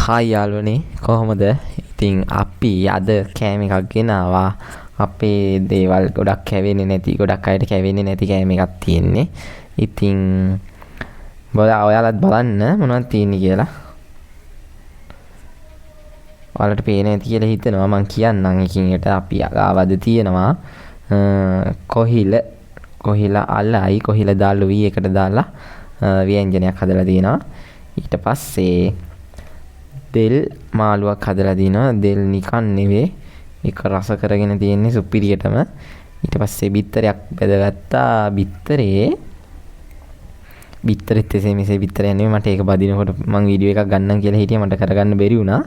Hi යාළුවනේ කොහොමද? ඉතින් අපි අද කෑම එකක් ගෙනාවා. අපේ දේවල් ගොඩක් කැවෙන්නේ නැති, ගොඩක් අයට කැවෙන්නේ නැති කෑම එකක් තියෙන්නේ. ඉතින් ඔයාලත් බලන්න මොනවද තියෙන්නේ කියලා. ඔයාලට පේන්නේ නැති කියලා හිතනවා මං කියන්නම් එකින් එකට. අපි ගාවද තියෙනවා කොහිල අලයි කොහිල දාළුවී එකට දාලා ව්‍යංජනයක් හදලා තියෙනවා. ඊට පස්සේ දෙල් මාළුවක් හදලා දිනවා. දෙල් නිකන් නෙවෙයි, ඒක රස කරගෙන තියෙන්නේ සුපිරියටම. ඊට පස්සේ බිත්තරයක් බෙදගත්තා. බිත්තරෙත් එසේ මෙසේ බිත්තරයක් නෙවෙයි. මට ඒක බදිනකොට මම වීඩියෝ එකක් ගන්නම් කියලා හිටියා, මට කරගන්න බැරි වුණා.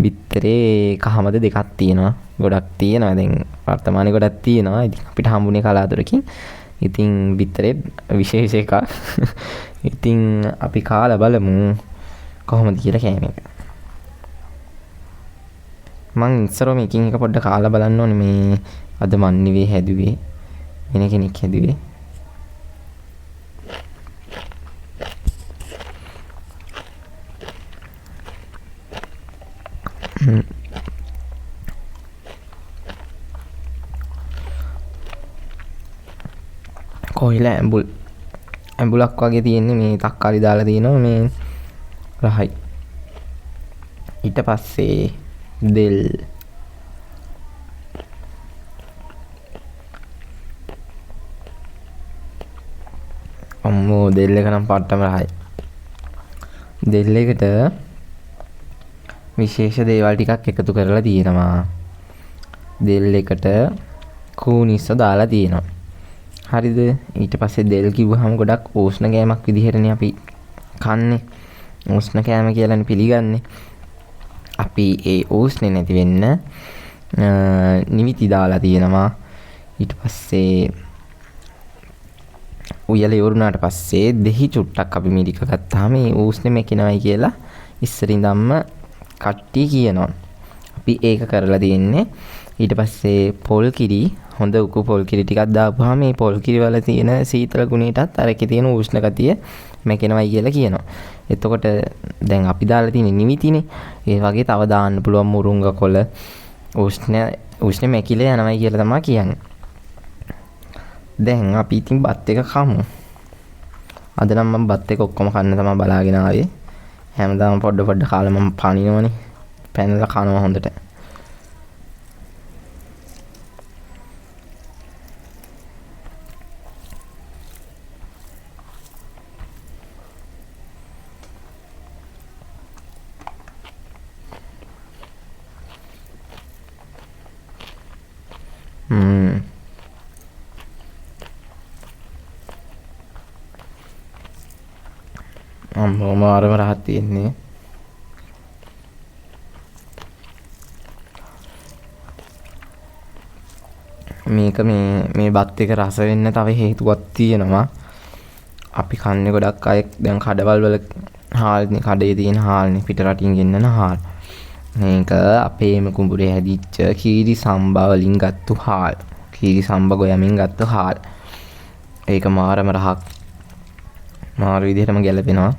බිත්තරේ කහමද දෙකක් තියෙනවා. ගොඩක් තියෙනවා දැන් වර්තමානයේ ගොඩක් තියෙනවා. ඉතින් අපිට හම්බුනේ කලාතුරකින්. ඉතින් බිත්තරේ විශේෂ එකක්. ඉතින් අපි කාලා බලමු කොහොමද කියලා කෑම එක. මං ඉස්සරම එකින් එක පොඩ්ඩක් කාලා බලන්න ඕනේ. මේ අද මන් නෙවෙයි හැදුවේ, වෙන කෙනෙක් හැදුවේ. කොහිල ඇඹුලක් වගේ තියෙන්නේ. මේ තක්කාලි දාලා තියෙනවා මේ රහයි. ඊට පස්සේ දෙල්, අම්මෝ දෙල් එක නම් පට්ටම රහයි. දෙල් එකට විශේෂ දේවල් ටිකක් එකතු කරලා තියෙනවා. දෙල් එකට කූනිස්ස දාලා තියෙනවා. හරිද? ඊට පස්සේ දෙල් කිව්වහම ගොඩක් උෂ්ණ කෑමක් විදිහටනේ අපි කන්නේ. උෂ්ණ කෑම කියලානේ පිළිගන්නේ. අපි ඒ උෂ්ණේ නැති වෙන්න නිමිති දාලා තියෙනවා. ඊට පස්සේ උයල ඉවරුනාට පස්සේ දෙහි චුට්ටක් අපි මිරික ගත්තාම මේ උෂ්ණෙ මෙකිනවයි කියලා ඉස්සරින්දම්ම කට්ටිය කියනවා. අපි ඒක කරලා තියෙන්නේ. ඊට පස්සේ පොල් කිරි, හොඳ උකු පොල් කිරි ටිකක් දාපුවාම මේ පොල් කිරි වල තියෙන සීතල ගුණයටත් අරකේ තියෙන උෂ්ණ ගතිය මෙකිනවයි කියලා කියනවා. එතකොට දැන් අපි දාලා තියෙන නිමිතිනේ. ඒ වගේ තව දාන්න පුළුවන් මුරුංග කොළ. උෂ්ණ මෙකිලා යනවයි කියලා තමයි කියන්නේ. දැන් අපි ඉතින් බත් එක කමු. අද නම් මම බත් එක ඔක්කොම කන්න තමයි බලාගෙන ආවේ. හැමදාම පොඩ කාලා මම පණිනවනේ. පැනලා කනවා හොඳට. අම්මෝ මාරම රහක් තියෙන්නේ. මේක මේ බත් එක රස වෙන්න තව හේතුවක් තියෙනවා. අපි කන්නේ ගොඩක් අය දැන් කඩවල් වල හාල්නේ, කඩේ තියෙන හාල්නේ, පිට රටින් ගෙන්නන හාල්. මේක අපේම කුඹුරේ හැදිච්ච කීරි සම්බා වලින් ගත්තු හාල්. කීරි සම්බා ගොයමින් ගත්තු හාල්. ඒක මාරම රහක්. මාර විදිහටම ගැලපෙනවා.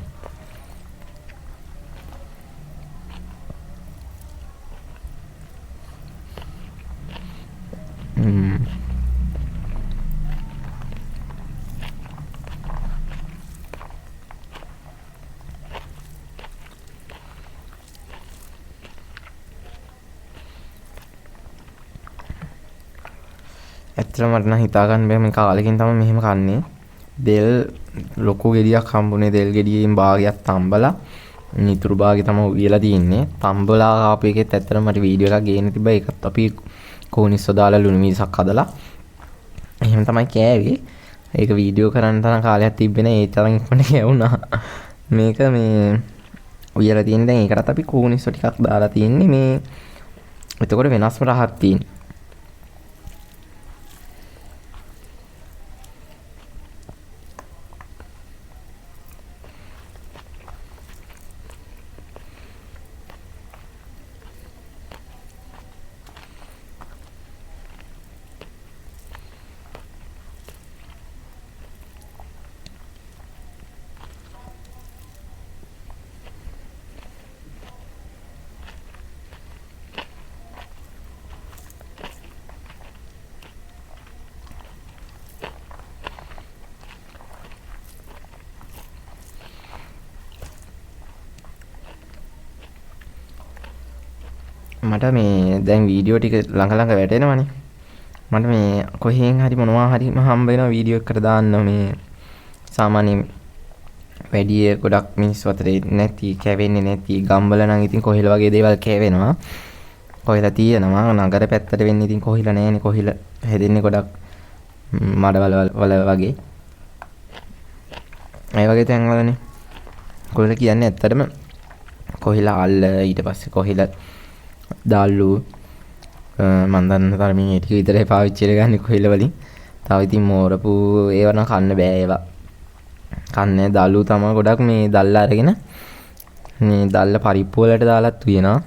ඇත්තටම මට නම් හිතා ගන්න බැහැ මේ කාලෙකින් තමයි මෙහෙම කන්නේ. දෙල් ලොකු ගෙඩියක් හම්බුනේ. දෙල් ගෙඩියෙන් භාගයක් තම්බලා නිතුරු භාගය තමයි උයලා තියෙන්නේ. තම්බලා ආපු එකෙත් ඇත්තටම මට වීඩියෝ එකක් ගේන්න තිබ්බා. ඒකත් අපි කෝනිස්සෝ දාලා ලුණු මිරිසක් හදලා එහෙම තමයි කෑවේ. ඒක වීඩියෝ කරන්න තරම් කාලයක් තිබ්බේ නෑ. ඒ තරම් ඉක්මනට කැවුනා. මේක මේ උයලා තියෙන දැන් ඒකටත් අපි කෝනිස්සෝ ටිකක් දාලා තියෙන්නේ. මේ එතකොට වෙනස්ම රහක් තියෙන්නේ. මට මේ දැන් වීඩියෝ ටික ළඟ ළඟ වැටෙනවනේ. මට මේ කොහෙන් හරි මොනවා හරි හම්බ වෙනවා වීඩියෝ එකකට දාන්න මේ සාමාන්‍යයෙන් වැඩි ගොඩක් මිනිස්සු අතරේ නැති කැවෙන්නේ නැති ගම්වල නම් ඉතින් කොහිල වගේ දේවල් කැවෙනවා. කොහිල තියෙනවා නගර පැත්තට වෙන්නේ ඉතින් කොහිල නැහැනේ. කොහිල හැදෙන්නේ ගොඩක් මඩවල වල වගේ. ඒ වගේ තැන්වලනේ. කොහිල කියන්නේ ඇත්තටම කොහිල අල්ල ඊට පස්සේ කොහිල දාල්ලු මන් දන්න තරමින් ඒ ටික විතරයි පාවිච්චි කරගන්නේ කොහිල වලින්. තව ඉතින් මෝරපු ඒව නම් කන්න බෑ ඒවා. කන්නේ දල්ලු තමයි ගොඩක් මේ දල්ල අරගෙන මේ දල්ල පරිප්පු වලට දාලත් උයනවා.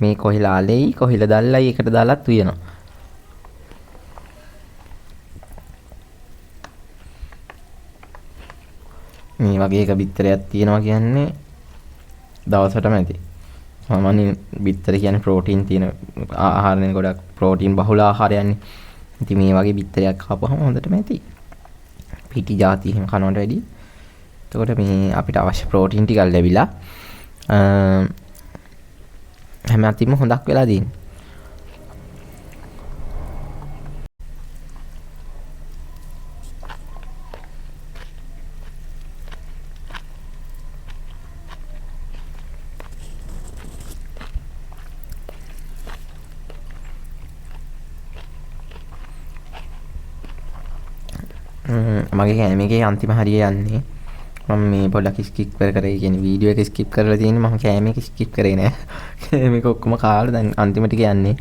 මේ කොහිල ආලෙයි කොහිල දල්ලයි එකට දාලත් උයනවා. මේ වගේ එක බිත්තරයක් තියෙනවා කියන්නේ දවසටම ඇති. සාමාන්‍යයෙන් බිත්තර කියන්නේ ප්‍රෝටීන් තියෙන ආහාරනේ ගොඩක් ප්‍රෝටීන් බහුල ආහාරයන්නේ. ඉතින් මේ වගේ බිත්තරයක් කාපුවම හොඳටම ඇති. පිටි ಜಾති එහෙම කනවට වැඩිය. එතකොට මේ අපිට අවශ්‍ය ප්‍රෝටීන් ටිකක් ලැබිලා හැම අතින්ම හොඳක් වෙලා දින්නේ. මගේ කෑම එකේ අන්තිම හරිය යන්නේ මම මේ පොඩ්ඩක් ස්කිප් කරේ කියන්නේ වීඩියෝ එක ස්කිප් කරලා තියෙන්නේ මම කෑම එක ස්කිප් කරේ නෑ මේක ඔක්කොම කාලා දැන් අන්තිමට කියන්නේ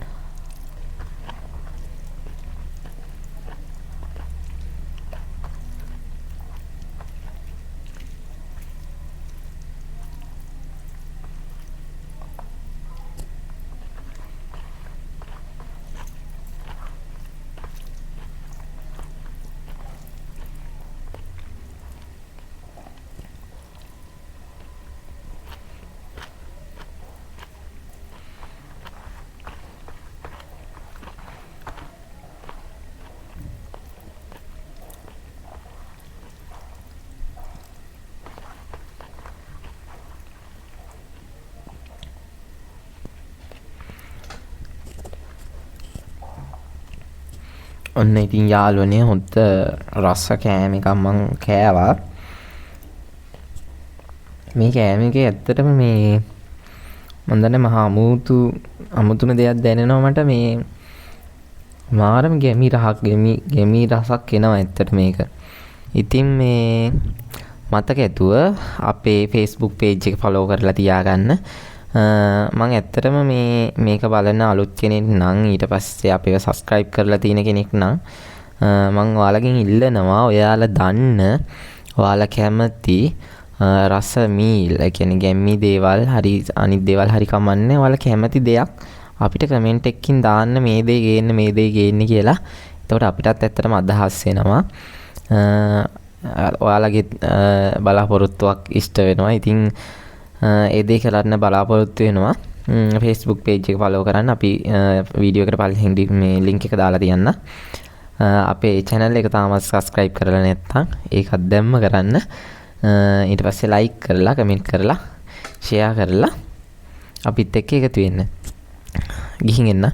ඔන්න ඉතින් යාළුවනේ හොඳ රස කෑම එකක් මං කෑවා. මේ කෑම එකේ ඇත්තටම මේ මන් දන්නේ මහා අමුතුම දෙයක් දැනෙනවා මට මේ මාරම ගැමි රසක් එනවා ඇත්තට මේක. ඉතින් මේ මතක ඇතුව අපේ Facebook page එක follow කරලා තියාගන්න. මම ඇත්තටම මේක බලන අලුත් කෙනෙක් නම් ඊට පස්සේ අපිව subscribe කරලා තියෙන කෙනෙක් නම් මම ඔයාලගෙන් ඉල්ලනවා ඔයාලා දන්න ඔයාලා කැමති රස මීල් ඒ කියන්නේ ගැම්මි දේවල් හරි අනිත් දේවල් හරි කමන්නේ ඔයාලා කැමති දෙයක් අපිට කමෙන්ට් එකකින් දාන්න මේ දේ ගේන්න කියලා. එතකොට අපිටත් ඇත්තටම අදහස් වෙනවා. ඔයාලගේ බලාපොරොත්තුවක් ඉෂ්ට වෙනවා. ඉතින් ඒ දේ කරන්න බලාපොරොත්තු වෙනවා. Facebook page එක follow කරන්න. අපි වීඩියෝ එකට පල්ලෙහින් මේ link එක දාලා තියන්න. අපේ channel එක තාමත් subscribe කරලා නැත්නම් ඒකත් දැම්ම කරන්න. ඊට පස්සේ like කරලා comment කරලා share කරලා අපිත් එක්ක එකතු වෙන්න. ගිහින් එන්න.